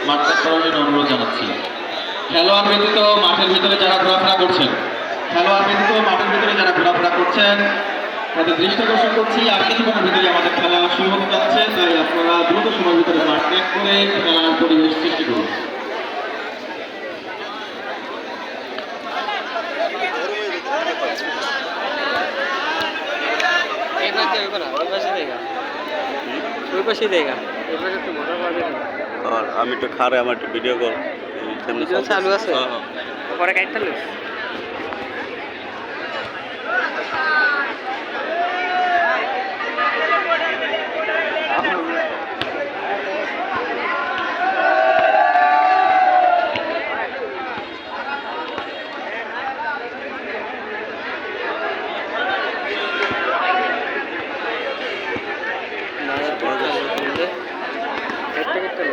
মাঠ ত্যাগ করার জন্য অনুরোধ জানাচ্ছি। খেলোয়াড় ব্যতীত মাঠের ভিতরে যারা ঘোরাফেরা করছেন তাদের দৃষ্টি আকর্ষণ করছি, আর কিছুক্ষণের ভিতরে আমাদের খেলা শুরু হতে যাচ্ছে, তাই আপনারা দ্রুত সময়ের ভিতরে মাঠ ত্যাগ করে খেলার পরিবেশ সৃষ্টি করুন। আর আমি তো খারে আমার একটু ভিডিও কল চালু আছে পরে কাইটটা লইস একটা